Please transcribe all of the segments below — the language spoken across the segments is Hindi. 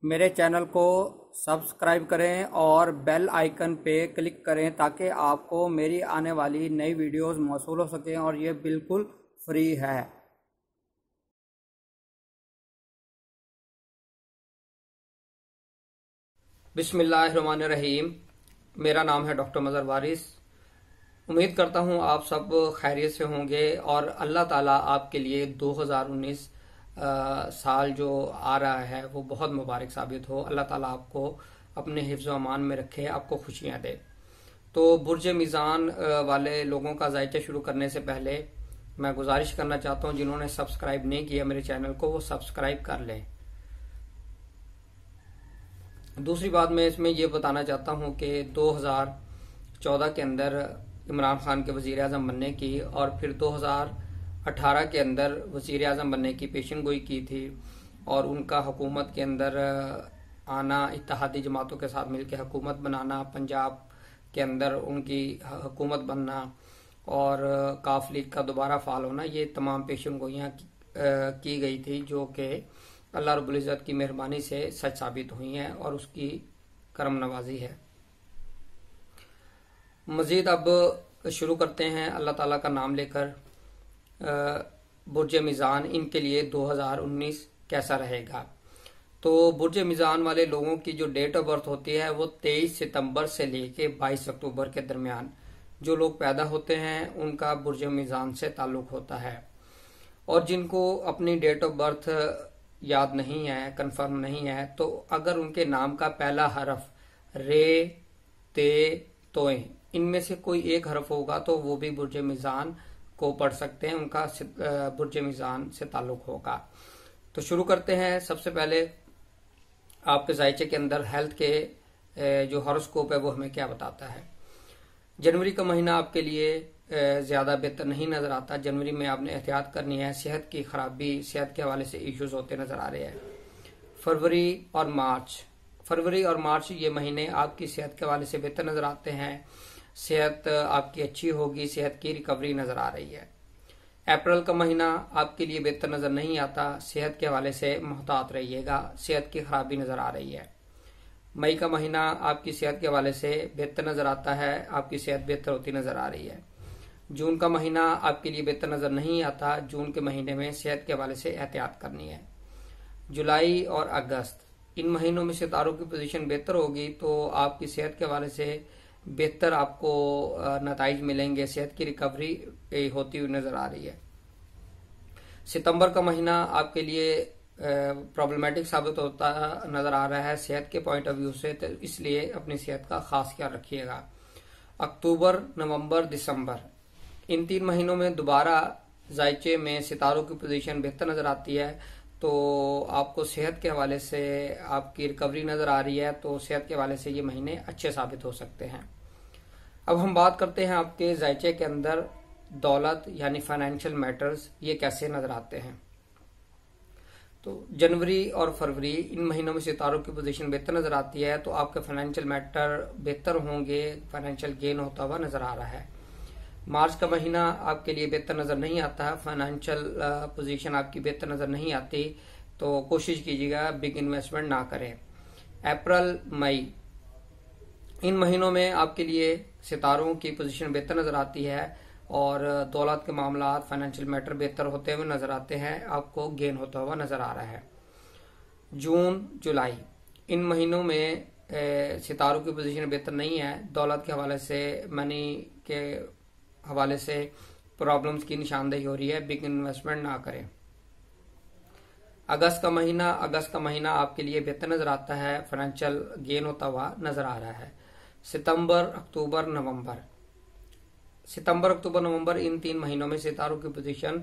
मेरे चैनल को सब्सक्राइब करें और बेल आइकन पे क्लिक करें ताकि आपको मेरी आने वाली नई वीडियोस मौसूल हो सकें और ये बिल्कुल फ्री है। बिस्मिल्लाहिर्रहमानिर्रहीम। मेरा नाम है डॉक्टर मज़हर वारिस। उम्मीद करता हूँ आप सब खैरियत से होंगे और अल्लाह ताला आपके लिए 2019 साल जो आ रहा है वो बहुत मुबारक साबित हो। अल्लाह ताला आपको अपने हिफ्ज़ अमान में रखे, आपको खुशियाँ दे। तो बुर्ज मीज़ान वाले लोगों का जायचा शुरू करने से पहले मैं गुजारिश करना चाहता हूँ, जिन्होंने सब्सक्राइब नहीं किया मेरे चैनल को वो सब्सक्राइब कर लें। दूसरी बात मैं इसमें ये बताना चाहता हूँ कि 2014 के अंदर इमरान खान के वजीर आज़म बनने की और फिर 2018 के अंदर वजीर आज़म बनने की पेशन गोई की थी और उनका हुकूमत के अंदर आना, इत्तेहादी जमातों के साथ मिलकर हुकूमत बनाना, पंजाब के अंदर उनकी हुकूमत बनना और काफ लीग का दोबारा फाल होना, ये तमाम पेशन गोइयाँ की गई थी जो कि अल्लाह रब्बुल इज़्ज़त की मेहरबानी से सच साबित हुई हैं और उसकी करम नवाजी है। मज़ीद अब शुरू करते हैं अल्लाह ताला का नाम लेकर। बुर्ज मीज़ान इनके लिए 2019 कैसा रहेगा। तो बुर्ज मीज़ान वाले लोगों की जो डेट ऑफ बर्थ होती है वो 23 सितंबर से लेके 22 अक्टूबर के दरमियान जो लोग पैदा होते हैं उनका बुर्ज मीज़ान से ताल्लुक़ होता है। और जिनको अपनी डेट ऑफ बर्थ याद नहीं है, कंफर्म नहीं है, तो अगर उनके नाम का पहला हरफ रे, ते, तोए इनमें से कोई एक हरफ होगा तो वो भी बुर्ज मीज़ान को पढ़ सकते हैं, उनका बुर्ज मीज़ान से ताल्लुक होगा। तो शुरू करते हैं। सबसे पहले आपके जायचे के अंदर हेल्थ के जो हॉरोस्कोप है वो हमें क्या बताता है। जनवरी का महीना आपके लिए ज्यादा बेहतर नहीं नजर आता। जनवरी में आपने एहतियात करनी है, सेहत की खराबी, सेहत के हवाले से इश्यूज होते नजर आ रहे हैं। फरवरी और मार्च ये महीने आपकी सेहत के हवाले से बेहतर नजर आते हैं, सेहत आपकी अच्छी होगी, सेहत की रिकवरी नजर आ रही है। अप्रैल का महीना आपके लिए बेहतर नजर नहीं आता, सेहत के हवाले से मोहतात रहिएगा, सेहत की खराबी नजर आ रही है। मई का महीना आपकी सेहत के हवाले से बेहतर नजर आता है, आपकी सेहत बेहतर होती नजर आ रही है। जून का महीना आपके लिए बेहतर नजर नहीं आता, जून के महीने में सेहत के हवाले से एहतियात करनी है। जुलाई और अगस्त इन महीनों में सितारों की पोजीशन बेहतर होगी तो आपकी सेहत के हवाले से बेहतर आपको नताइज मिलेंगे, सेहत की रिकवरी होती हुई नजर आ रही है। सितंबर का महीना आपके लिए प्रॉब्लमेटिक साबित होता नजर आ रहा है सेहत के पॉइंट ऑफ व्यू से, तो इसलिए अपनी सेहत का खास ख्याल रखिएगा। अक्टूबर, नवंबर, दिसंबर इन 3 महीनों में दोबारा जायचे में सितारों की पोजीशन बेहतर नजर आती है, तो आपको सेहत के हवाले से आपकी रिकवरी नजर आ रही है, तो सेहत के हवाले से ये महीने अच्छे साबित हो सकते हैं। अब हम बात करते हैं आपके जायचे के अंदर दौलत यानी फाइनेंशियल मैटर्स ये कैसे नजर आते हैं। तो जनवरी और फरवरी इन महीनों में सितारों की पोजीशन बेहतर नजर आती है, तो आपके फाइनेंशियल मैटर बेहतर होंगे, फाइनेंशियल गेन होता हुआ नजर आ रहा है। मार्च का महीना आपके लिए बेहतर नजर नहीं आता, फाइनेंशियल पोजीशन आपकी बेहतर नजर नहीं आती, तो कोशिश कीजिएगा बिग इन्वेस्टमेंट ना करें। अप्रैल, मई इन महीनों में आपके लिए सितारों की पोजीशन बेहतर नजर आती है और दौलत के मामला, फाइनेंशियल मैटर बेहतर होते हुए नजर आते हैं, आपको गेन होता हुआ नजर आ रहा है। जून, जुलाई इन महीनों में सितारों की पोजीशन बेहतर नहीं है, दौलत के हवाले से, मनी के हवाले से प्रॉब्लम्स की निशानदेही हो रही है, बिग इन्वेस्टमेंट ना करें। अगस्त का महीना आपके लिए बेहतर नजर आता है, फाइनेंशियल गेन होता हुआ नजर आ रहा है। सितंबर, अक्टूबर, नवंबर इन 3 महीनों में सितारों की पोजीशन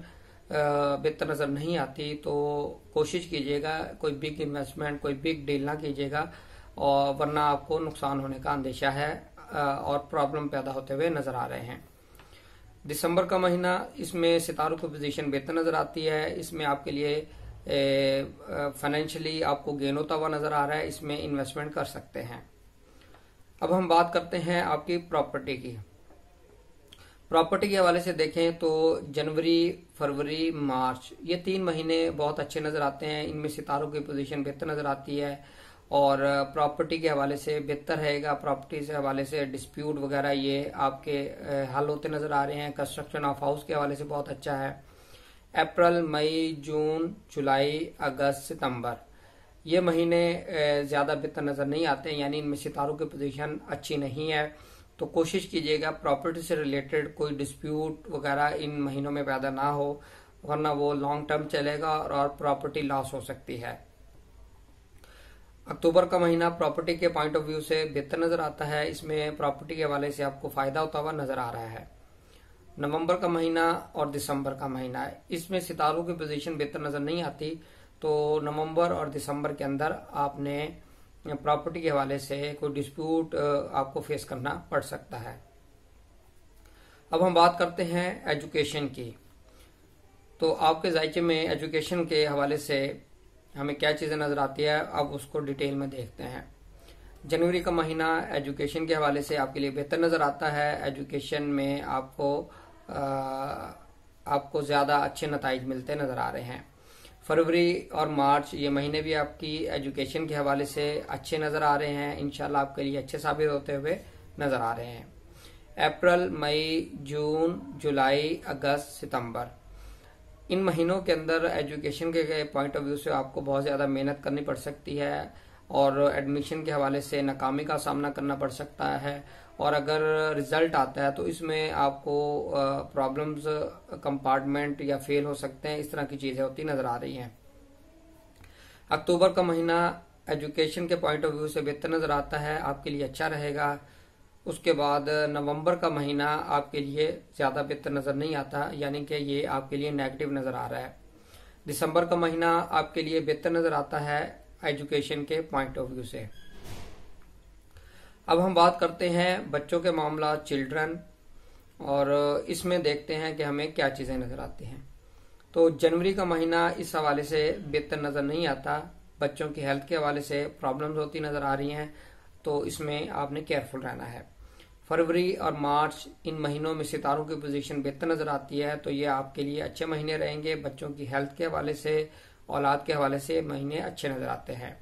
बेहतर नजर नहीं आती, तो कोशिश कीजिएगा कोई बिग इन्वेस्टमेंट, कोई बिग डील ना कीजिएगा, और वरना आपको नुकसान होने का अंदेशा है और प्रॉब्लम पैदा होते हुए नजर आ रहे हैं। दिसंबर का महीना इसमें सितारों की पोजीशन बेहतर नजर आती है, इसमें आपके लिए फाइनेंशियली आपको गेन होता हुआ नजर आ रहा है, इसमें इन्वेस्टमेंट कर सकते हैं। अब हम बात करते हैं आपकी प्रॉपर्टी की। प्रॉपर्टी के हवाले से देखें तो जनवरी, फरवरी, मार्च ये 3 महीने बहुत अच्छे नजर आते हैं। इनमें सितारों की पोजीशन बेहतर नजर आती है और प्रॉपर्टी के हवाले से बेहतर रहेगा। प्रॉपर्टी से हवाले से डिस्प्यूट वगैरह ये आपके हल होते नजर आ रहे हैं। कंस्ट्रक्शन ऑफ हाउस के हवाले से बहुत अच्छा है। अप्रैल, मई, जून, जुलाई, अगस्त, सितंबर ये महीने ज्यादा बेहतर नजर नहीं आते हैं, यानी इनमें सितारों की पोजीशन अच्छी नहीं है। तो कोशिश कीजिएगा प्रॉपर्टी से रिलेटेड कोई डिस्प्यूट वगैरह इन महीनों में पैदा ना हो, वरना वो लॉन्ग टर्म चलेगा और प्रॉपर्टी लॉस हो सकती है। अक्टूबर का महीना प्रॉपर्टी के पॉइंट ऑफ व्यू से बेहतर नजर आता है। इसमें प्रॉपर्टी के हवाले से आपको फायदा होता हुआ नजर आ रहा है। नवंबर का महीना और दिसंबर का महीना है, इसमें सितारों की पोजीशन बेहतर नजर नहीं आती। तो नवंबर और दिसंबर के अंदर आपने प्रॉपर्टी के हवाले से कोई डिस्प्यूट आपको फेस करना पड़ सकता है। अब हम बात करते हैं एजुकेशन की। तो आपके जायके में एजुकेशन के हवाले से हमें क्या चीजें नजर आती है, अब उसको डिटेल में देखते हैं। जनवरी का महीना एजुकेशन के हवाले से आपके लिए बेहतर नजर आता है। एजुकेशन में आपको ज्यादा अच्छे नताइज मिलते नजर आ रहे हैं। फरवरी और मार्च ये महीने भी आपकी एजुकेशन के हवाले से अच्छे नजर आ रहे हैं, इंशाल्लाह आपके लिए अच्छे साबित होते हुए नजर आ रहे हैं। अप्रैल, मई, जून, जुलाई, अगस्त, सितंबर इन महीनों के अंदर एजुकेशन के पॉइंट ऑफ व्यू से आपको बहुत ज्यादा मेहनत करनी पड़ सकती है और एडमिशन के हवाले से नाकामी का सामना करना पड़ सकता है। और अगर रिजल्ट आता है तो इसमें आपको प्रॉब्लम्स, कंपार्टमेंट या फेल हो सकते हैं, इस तरह की चीजें होती नजर आ रही हैं। अक्टूबर का महीना एजुकेशन के पॉइंट ऑफ व्यू से बेहतर नजर आता है, आपके लिए अच्छा रहेगा। उसके बाद नवंबर का महीना आपके लिए ज्यादा बेहतर नजर नहीं आता, यानी कि ये आपके लिए नेगेटिव नजर आ रहा है। दिसंबर का महीना आपके लिए बेहतर नजर आता है एजुकेशन के पॉइंट ऑफ व्यू से। अब हम बात करते हैं बच्चों के मामला, चिल्ड्रन, और इसमें देखते हैं कि हमें क्या चीजें नजर आती हैं। तो जनवरी का महीना इस हवाले से बेहतर नजर नहीं आता, बच्चों की हेल्थ के हवाले से प्रॉब्लम्स होती नजर आ रही हैं, तो इसमें आपने केयरफुल रहना है। फरवरी और मार्च इन महीनों में सितारों की पोजीशन बेहतर नजर आती है, तो ये आपके लिए अच्छे महीने रहेंगे। बच्चों की हेल्थ के हवाले से, औलाद के हवाले से महीने अच्छे नजर आते हैं।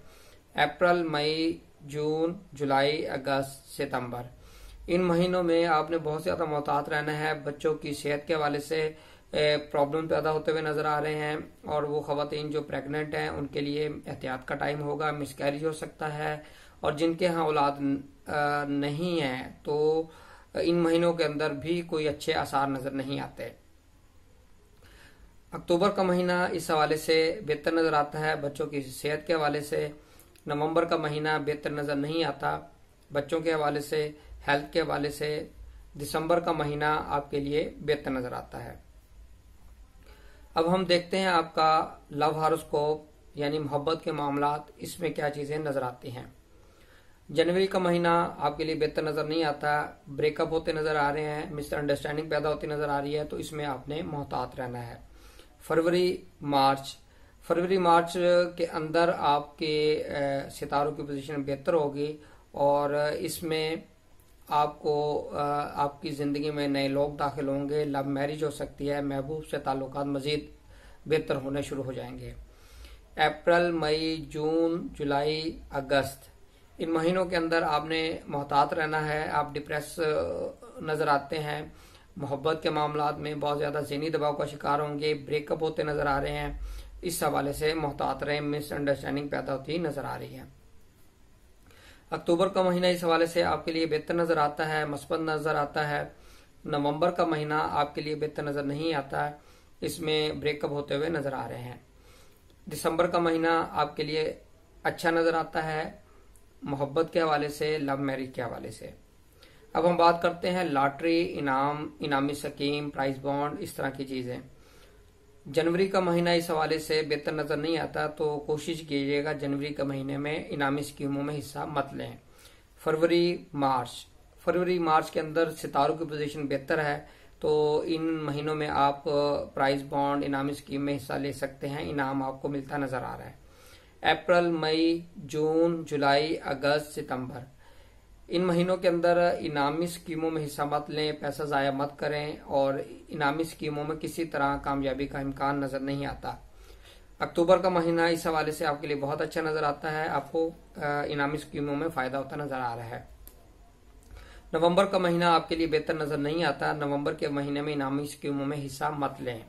अप्रैल, मई, जून, जुलाई, अगस्त, सितंबर इन महीनों में आपने बहुत ज्यादा मोहतात रहना है। बच्चों की सेहत के हवाले से प्रॉब्लम पैदा होते हुए नजर आ रहे हैं, और वो खवातीन जो प्रेग्नेंट हैं उनके लिए एहतियात का टाइम होगा, मिसकैरेज हो सकता है। और जिनके यहाँ औलाद नहीं है तो इन महीनों के अंदर भी कोई अच्छे आसार नजर नहीं आते। अक्टूबर का महीना इस हवाले से बेहतर नजर आता है बच्चों की सेहत के हवाले से। नवंबर का महीना बेहतर नजर नहीं आता बच्चों के हवाले से, हेल्थ के हवाले से। दिसंबर का महीना आपके लिए बेहतर नजर आता है। अब हम देखते हैं आपका लव हॉरोस्कोप, यानी मोहब्बत के मामलात, इसमें क्या चीजें नजर आती हैं। जनवरी का महीना आपके लिए बेहतर नजर नहीं आता, ब्रेकअप होते नजर आ रहे हैं, मिसअंडरस्टैंडिंग पैदा होती नजर आ रही है, तो इसमें आपने मोहतात रहना है। फरवरी मार्च के अंदर आपके सितारों की पोजीशन बेहतर होगी और इसमें आपको आपकी जिंदगी में नए लोग दाखिल होंगे, लव मैरिज हो सकती है, महबूब से ताल्लुकात मजीद बेहतर होने शुरू हो जाएंगे। अप्रैल, मई, जून, जुलाई, अगस्त इन महीनों के अंदर आपने मोहतात रहना है। आप डिप्रेस नजर आते हैं, मोहब्बत के मामलात में बहुत ज्यादा ज़हनी दबाव का शिकार होंगे, ब्रेकअप होते नजर आ रहे हैं, इस हवाले से मोहतात रहें, मिसअंडरस्टैंडिंग पैदा होती नजर आ रही है। अक्टूबर का महीना इस हवाले से आपके लिए बेहतर नजर आता है, मस्बत नजर आता है। नवंबर का महीना आपके लिए बेहतर नजर नहीं आता, इसमें ब्रेकअप होते हुए नजर आ रहे हैं। दिसंबर का महीना आपके लिए अच्छा नजर आता है मोहब्बत के हवाले से, लव मैरिज के हवाले से। अब हम बात करते हैं लॉटरी, इनामी स्कीम, प्राइस बॉन्ड, इस तरह की चीजें। जनवरी का महीना इस हवाले से बेहतर नजर नहीं आता, तो कोशिश कीजिएगा जनवरी के महीने में इनामी स्कीमों में हिस्सा मत लें। फरवरी मार्च के अंदर सितारों की पोजीशन बेहतर है, तो इन महीनों में आप प्राइस बॉन्ड, इनामी स्कीम में हिस्सा ले सकते हैं, इनाम आपको मिलता नजर आ रहा है। अप्रैल, मई, जून, जुलाई, अगस्त, सितंबर इन महीनों के अंदर इनामी स्कीमों में हिस्सा मत लें, पैसा जाया मत करें और इनामी स्कीमों में किसी तरह कामयाबी का इम्कान नजर नहीं आता। अक्टूबर का महीना इस हवाले से आपके लिए बहुत अच्छा नजर आता है, आपको इनामी स्कीमों में फायदा होता नजर आ रहा है। नवंबर का महीना आपके लिए बेहतर नजर नहीं आता, नवंबर के महीने में इनामी स्कीमों में हिस्सा मत लें।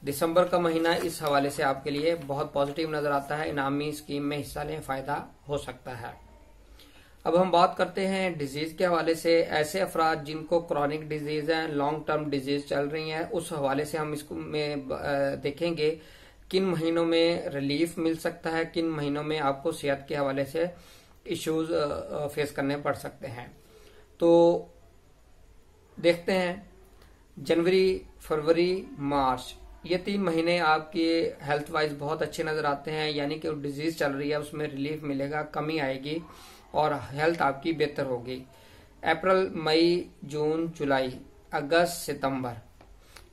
दिसंबर का महीना इस हवाले से आपके लिए बहुत पॉजिटिव नजर आता है, इनामी स्कीम में हिस्सा लें, फायदा हो सकता है। अब हम बात करते हैं डिजीज के हवाले से। ऐसे अफराद जिनको क्रॉनिक डिजीज है, लॉन्ग टर्म डिजीज चल रही है, उस हवाले से हम इसको में देखेंगे किन महीनों में रिलीफ मिल सकता है, किन महीनों में आपको सेहत के हवाले से इश्यूज फेस करने पड़ सकते हैं। तो देखते हैं, जनवरी, फरवरी, मार्च, ये 3 महीने आपके हेल्थ वाइज बहुत अच्छे नजर आते हैं, यानी कि डिजीज चल रही है उसमें रिलीफ मिलेगा, कमी आएगी और हेल्थ आपकी बेहतर होगी। अप्रैल, मई, जून, जुलाई, अगस्त, सितंबर,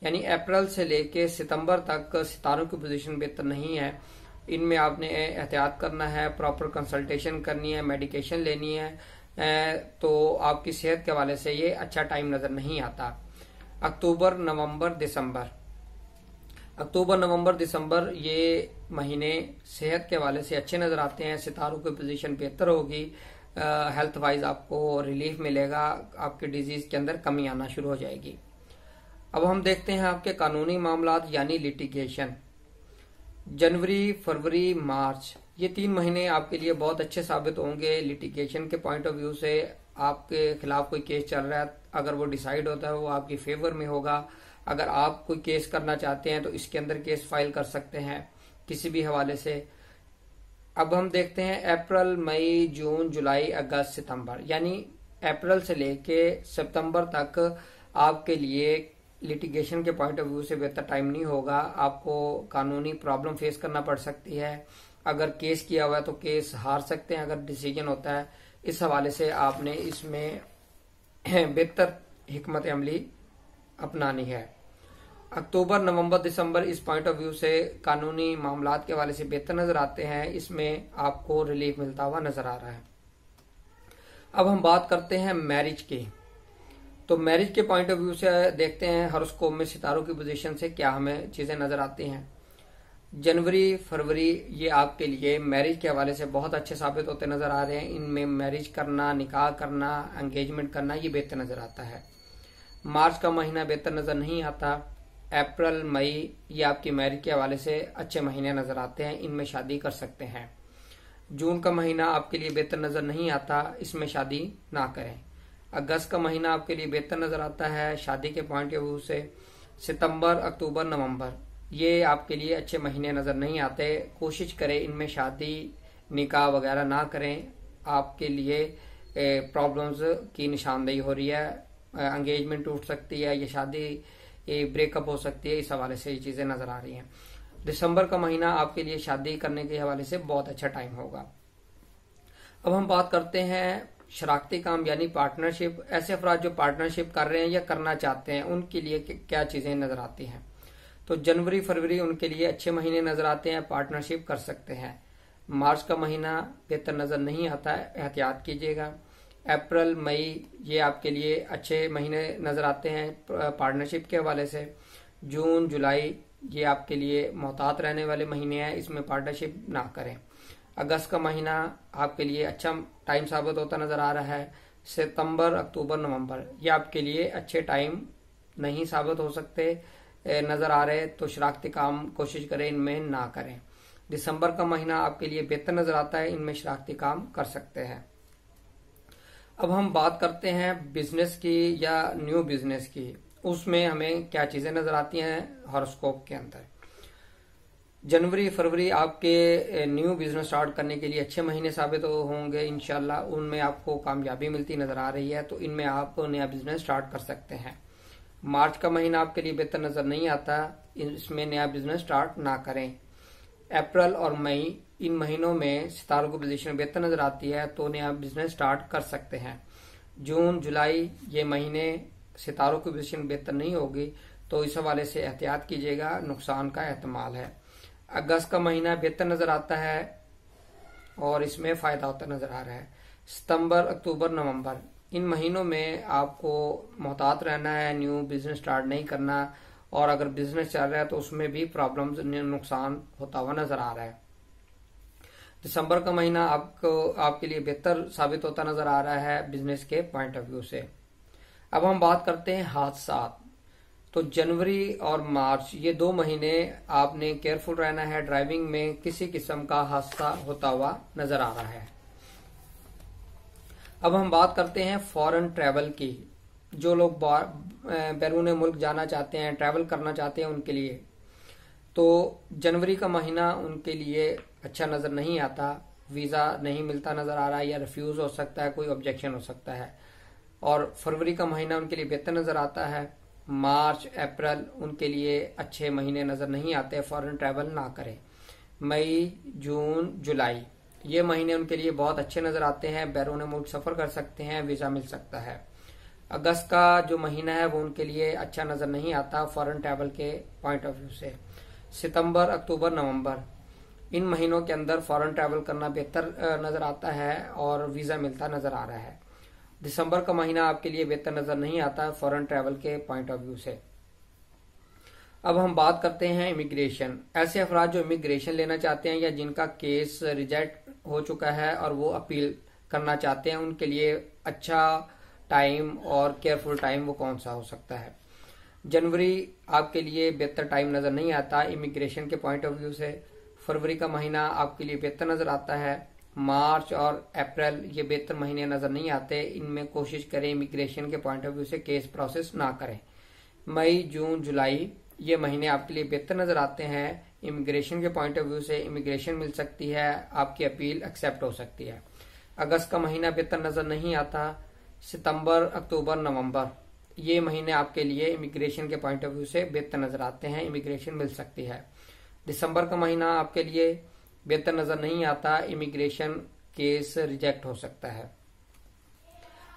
यानी अप्रैल से लेके सितंबर तक सितारों की पोजीशन बेहतर नहीं है। इनमें आपने एहतियात करना है, प्रॉपर कंसल्टेशन करनी है, मेडिकेशन लेनी है, तो आपकी सेहत के हवाले से ये अच्छा टाइम नजर नहीं आता। अक्टूबर, नवंबर, दिसंबर, अक्टूबर, नवंबर, दिसंबर ये महीने सेहत के हवाले से अच्छे नजर आते हैं, सितारों की पोजीशन बेहतर होगी, हेल्थ वाइज आपको रिलीफ मिलेगा, आपके डिजीज के अंदर कमी आना शुरू हो जाएगी। अब हम देखते हैं आपके कानूनी मामलात यानी लिटिगेशन। जनवरी, फरवरी, मार्च, ये 3 महीने आपके लिए बहुत अच्छे साबित होंगे लिटिगेशन के पॉइंट ऑफ व्यू से। आपके खिलाफ कोई केस चल रहा है, अगर वो डिसाइड होता है वो आपकी फेवर में होगा। अगर आप कोई केस करना चाहते हैं तो इसके अंदर केस फाइल कर सकते हैं किसी भी हवाले से। अब हम देखते हैं अप्रैल, मई, जून, जुलाई, अगस्त, सितंबर, यानी अप्रैल से लेके सितंबर तक आपके लिए लिटिगेशन के पॉइंट ऑफ व्यू से बेहतर टाइम नहीं होगा। आपको कानूनी प्रॉब्लम फेस करना पड़ सकती है। अगर केस किया हुआ है तो केस हार सकते हैं अगर डिसीजन होता है। इस हवाले से आपने इसमें बेहतर हिकमत अमली अपनानी है। अक्टूबर, नवंबर, दिसंबर इस पॉइंट ऑफ व्यू से कानूनी मामलात के हवाले से बेहतर नजर आते हैं, इसमें आपको रिलीफ मिलता हुआ नजर आ रहा है। अब हम बात करते हैं मैरिज की। तो मैरिज के पॉइंट ऑफ व्यू से देखते हैं हॉरोस्कोप में सितारों की पोजीशन से क्या हमें चीजें नजर आती हैं। जनवरी, फरवरी ये आपके लिए मैरिज के हवाले से बहुत अच्छे साबित होते नजर आ रहे हैं। इनमें मैरिज करना, निकाह करना, एंगेजमेंट करना ये बेहतर नजर आता है। मार्च का महीना बेहतर नजर नहीं आता। अप्रैल, मई ये आपकी मैरिज के हवाले से अच्छे महीने नजर आते हैं, इनमें शादी कर सकते हैं। जून का महीना आपके लिए बेहतर नजर नहीं आता, इसमें शादी ना करें। अगस्त का महीना आपके लिए बेहतर नजर आता है शादी के पॉइंट ऑफ व्यू से। सितंबर, अक्टूबर, नवंबर ये आपके लिए अच्छे महीने नजर नहीं आते। कोशिश करें इनमें शादी, निकाह वगैरह ना करें, आपके लिए प्रॉब्लम्स की निशानदेही हो रही है। एंगेजमेंट टूट सकती है, ये शादी ब्रेकअप हो सकती है, इस हवाले से ये चीजें नजर आ रही हैं। दिसंबर का महीना आपके लिए शादी करने के हवाले से बहुत अच्छा टाइम होगा। अब हम बात करते हैं शराकती काम यानी पार्टनरशिप। ऐसे अफराद जो पार्टनरशिप कर रहे हैं या करना चाहते हैं उनके लिए क्या चीजें नजर आती हैं। तो जनवरी, फरवरी उनके लिए अच्छे महीने नजर आते हैं, पार्टनरशिप कर सकते हैं। मार्च का महीना बेहतर नजर नहीं आता है, एहतियात कीजिएगा। अप्रैल, मई ये आपके लिए अच्छे महीने नजर आते हैं पार्टनरशिप के हवाले से। जून, जुलाई ये आपके लिए मोहतात रहने वाले महीने हैं, इसमें पार्टनरशिप ना करें। अगस्त का महीना आपके लिए अच्छा टाइम साबित होता नजर आ रहा है। सितंबर, अक्टूबर, नवंबर ये आपके लिए अच्छे टाइम नहीं साबित हो सकते नजर आ रहे, तो शराकती काम कोशिश करें इनमें ना करें। दिसंबर का महीना आपके लिए बेहतर नजर आता है, इनमें शराकती काम कर सकते हैं। अब हम बात करते हैं बिजनेस की या न्यू बिजनेस की। उसमें हमें क्या चीजें नजर आती हैं हॉरोस्कोप के अंदर। जनवरी, फरवरी आपके न्यू बिजनेस स्टार्ट करने के लिए अच्छे महीने साबित होंगे इंशाल्लाह, उनमें आपको कामयाबी मिलती नजर आ रही है, तो इनमें आप नया बिजनेस स्टार्ट कर सकते हैं। मार्च का महीना आपके लिए बेहतर नजर नहीं आता, इसमें नया बिजनेस स्टार्ट ना करें। अप्रैल और मई इन महीनों में सितारों की पोजीशन बेहतर नजर आती है, तो नया बिजनेस स्टार्ट कर सकते हैं। जून, जुलाई ये महीने सितारों की पोजीशन बेहतर नहीं होगी, तो इस हवाले से एहतियात कीजिएगा, नुकसान का एहतमाल है। अगस्त का महीना बेहतर नजर आता है और इसमें फायदा होता नजर आ रहा है। सितंबर, अक्टूबर, नवंबर, इन महीनों में आपको मोहतात रहना है, न्यू बिजनेस स्टार्ट नहीं करना, और अगर बिजनेस चल रहा है तो उसमें भी प्रॉब्लम्स, नुकसान होता हुआ नजर आ रहा है। दिसंबर का महीना आपके लिए बेहतर साबित होता नजर आ रहा है बिजनेस के पॉइंट ऑफ व्यू से। अब हम बात करते हैं हादसात। तो जनवरी और मार्च ये 2 महीने आपने केयरफुल रहना है, ड्राइविंग में किसी किस्म का हादसा होता हुआ नजर आ रहा है। अब हम बात करते हैं फॉरेन ट्रैवल की। जो लोग बैरून मुल्क जाना चाहते हैं, ट्रैवल करना चाहते हैं, उनके लिए तो जनवरी का महीना उनके लिए अच्छा नजर नहीं आता। वीजा नहीं मिलता नजर आ रहा है, या रिफ्यूज हो सकता है, कोई ऑब्जेक्शन हो सकता है। और फरवरी का महीना उनके लिए बेहतर नजर आता है। मार्च, अप्रैल उनके लिए अच्छे महीने नजर नहीं आते, फॉरेन ट्रैवल ना करें। मई, जून, जुलाई ये महीने उनके लिए बहुत अच्छे नजर आते हैं, बैरून मुल्क सफर कर सकते हैं, वीजा मिल सकता है। अगस्त का जो महीना है वो उनके लिए अच्छा नजर नहीं आता फॉरेन ट्रैवल के पॉइंट ऑफ व्यू से। सितंबर, अक्टूबर, नवंबर इन महीनों के अंदर फॉरेन ट्रैवल करना बेहतर नजर आता है और वीजा मिलता नजर आ रहा है। दिसंबर का महीना आपके लिए बेहतर नजर नहीं आता फॉरेन ट्रैवल के पॉइंट ऑफ व्यू से। अब हम बात करते हैं इमिग्रेशन। ऐसे अफराद जो इमिग्रेशन लेना चाहते हैं या जिनका केस रिजेक्ट हो चुका है और वो अपील करना चाहते हैं, उनके लिए अच्छा टाइम और केयरफुल टाइम वो कौन सा हो सकता है। जनवरी आपके लिए बेहतर टाइम नजर नहीं आता इमिग्रेशन के पॉइंट ऑफ व्यू से। फरवरी का महीना आपके लिए बेहतर नजर आता है। मार्च और अप्रैल ये बेहतर महीने नजर नहीं आते, इनमें कोशिश करें इमिग्रेशन के पॉइंट ऑफ व्यू से केस प्रोसेस ना करें। मई, जून, जुलाई ये महीने आपके लिए बेहतर नजर आते हैं इमिग्रेशन के पॉइंट ऑफ व्यू से। इमिग्रेशन मिल सकती है, आपकी अपील एक्सेप्ट हो सकती है। अगस्त का महीना बेहतर नजर नहीं आता। सितंबर, अक्टूबर, नवंबर ये महीने आपके लिए इमिग्रेशन के पॉइंट ऑफ व्यू से बेहतर नजर आते हैं, इमिग्रेशन मिल सकती है। दिसंबर का महीना आपके लिए बेहतर नजर नहीं आता, इमिग्रेशन केस रिजेक्ट हो सकता है।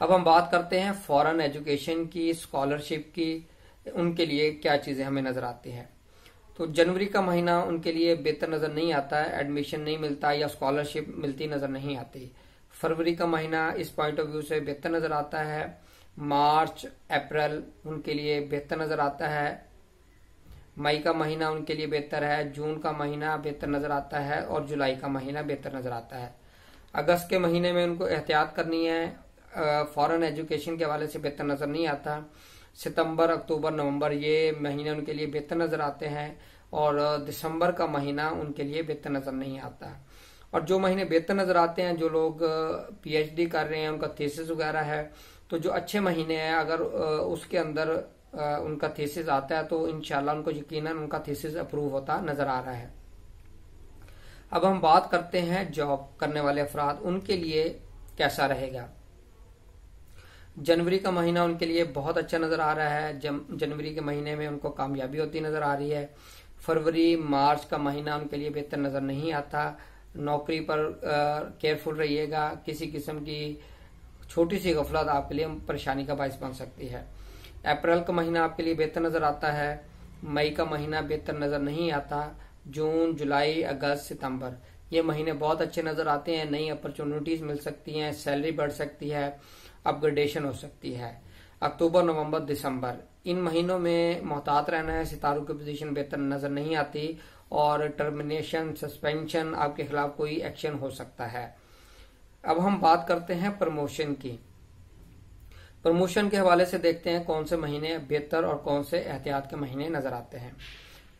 अब हम बात करते हैं फॉरेन एजुकेशन की, स्कॉलरशिप की, उनके लिए क्या चीजें हमें नजर आती है। तो जनवरी का महीना उनके लिए बेहतर नजर नहीं आता, एडमिशन नहीं मिलता या स्कॉलरशिप मिलती नजर नहीं आती। फरवरी का महीना इस पॉइंट ऑफ व्यू से बेहतर नजर आता है। मार्च, अप्रैल उनके लिए बेहतर नजर आता है। मई का महीना उनके लिए बेहतर है। जून का महीना बेहतर नजर आता है और जुलाई का महीना बेहतर नजर आता है। अगस्त के महीने में उनको एहतियात करनी है, फॉरेन एजुकेशन के हवाले से बेहतर नजर नहीं आता। सितंबर, अक्टूबर, नवंबर ये महीने उनके लिए बेहतर नजर आते हैं और दिसंबर का महीना उनके लिए बेहतर नजर नहीं आता। और जो महीने बेहतर नजर आते हैं, जो लोग पीएचडी कर रहे हैं, उनका थीसिस वगैरह है, तो जो अच्छे महीने हैं अगर उसके अंदर उनका थीसिस आता है तो इंशाल्लाह उनको यकीनन उनका थीसिस अप्रूव होता नजर आ रहा है। अब हम बात करते हैं जॉब करने वाले अफराद, उनके लिए कैसा रहेगा। जनवरी का महीना उनके लिए बहुत अच्छा नजर आ रहा है। जनवरी के महीने में उनको कामयाबी होती नजर आ रही है। फरवरी, मार्च का महीना उनके लिए बेहतर नजर नहीं आता। नौकरी पर केयरफुल रहिएगा, किसी किस्म की छोटी सी गफलत आपके लिए परेशानी का बायस बन सकती है। अप्रैल का महीना आपके लिए बेहतर नजर आता है। मई का महीना बेहतर नजर नहीं आता। जून, जुलाई, अगस्त, सितंबर ये महीने बहुत अच्छे नजर आते हैं। नई अपॉर्चुनिटीज मिल सकती हैं, सैलरी बढ़ सकती है, अपग्रेडेशन हो सकती है। अक्टूबर, नवंबर, दिसंबर इन महीनों में मोहतात रहना है, सितारों की पोजीशन बेहतर नजर नहीं आती और टर्मिनेशन, सस्पेंशन आपके खिलाफ कोई एक्शन हो सकता है। अब हम बात करते हैं प्रमोशन की। प्रमोशन के हवाले से देखते हैं कौन से महीने बेहतर और कौन से एहतियात के महीने नजर आते हैं।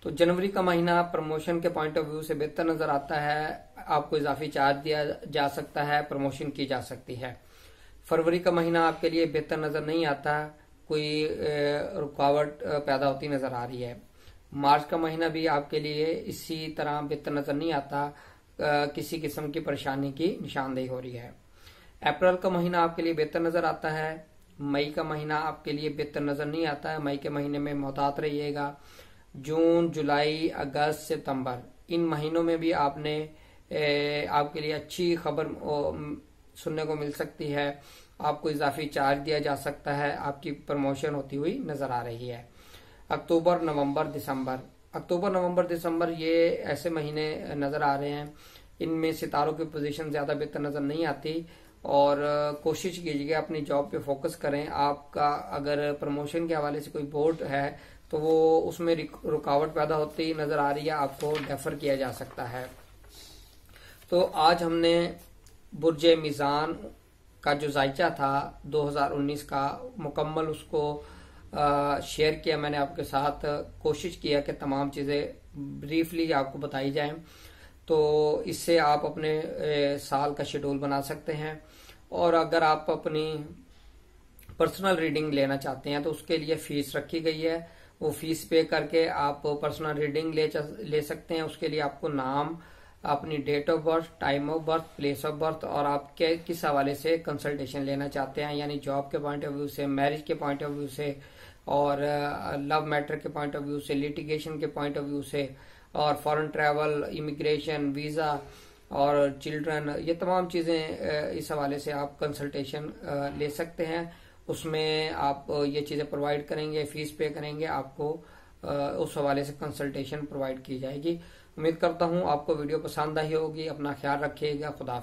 तो जनवरी का महीना प्रमोशन के पॉइंट ऑफ व्यू से बेहतर नजर आता है, आपको इजाफी चार्ज दिया जा सकता है, प्रमोशन की जा सकती है। फरवरी का महीना आपके लिए बेहतर नजर नहीं आता, कोई रुकावट पैदा होती नजर आ रही है। मार्च का महीना भी आपके लिए इसी तरह बेहतर नजर नहीं आता, किसी किस्म की परेशानी की निशानदेही हो रही है। अप्रैल का महीना आपके लिए बेहतर नजर आता है। मई का महीना आपके लिए बेहतर नजर नहीं आता है, मई के महीने में मोहतात रहिएगा। जून, जुलाई, अगस्त, सितंबर इन महीनों में भी आपके लिए अच्छी खबर सुनने को मिल सकती है, आपको इजाफी चार्ज दिया जा सकता है, आपकी प्रमोशन होती हुई नजर आ रही है। अक्टूबर, नवंबर, दिसंबर ये ऐसे महीने नजर आ रहे हैं, इनमें सितारों की पोजीशन ज्यादा बेहतर नजर नहीं आती और कोशिश कीजिएगा अपनी जॉब पे फोकस करें। आपका अगर प्रमोशन के हवाले से कोई बोर्ड है तो वो उसमें रुकावट पैदा होती नजर आ रही है, आपको डेफर किया जा सकता है। तो आज हमने बुर्ज मीज़ान का जो जायचा था 2019 का मुकम्मल उसको शेयर किया मैंने आपके साथ। कोशिश किया कि तमाम चीज़ें ब्रीफली आपको बताई जाएं, तो इससे आप अपने साल का शेड्यूल बना सकते हैं। और अगर आप अपनी पर्सनल रीडिंग लेना चाहते हैं तो उसके लिए फीस रखी गई है, वो फीस पे करके आप पर्सनल रीडिंग ले सकते हैं। उसके लिए आपको नाम, अपनी date of birth, time of birth, place of birth और आप किस हवाले से कंसल्टेशन लेना चाहते हैं, यानी जॉब के पॉइंट ऑफ व्यू से, मैरिज के पॉइंट ऑफ व्यू से और लव मैटर के पॉइंट ऑफ व्यू से, लिटिगेशन के पॉइंट ऑफ व्यू से और फॉरेन ट्रैवल, इमिग्रेशन, वीजा और चिल्ड्रन, ये तमाम चीजें इस हवाले से आप कंसल्टेशन ले सकते हैं। उसमें आप ये चीजें प्रोवाइड करेंगे, फीस पे करेंगे, आपको उस हवाले से कंसल्टेशन प्रोवाइड की जाएगी। उम्मीद करता हूँ आपको वीडियो पसंद आई होगी। अपना ख्याल रखिएगा। खुदा हाफिज़।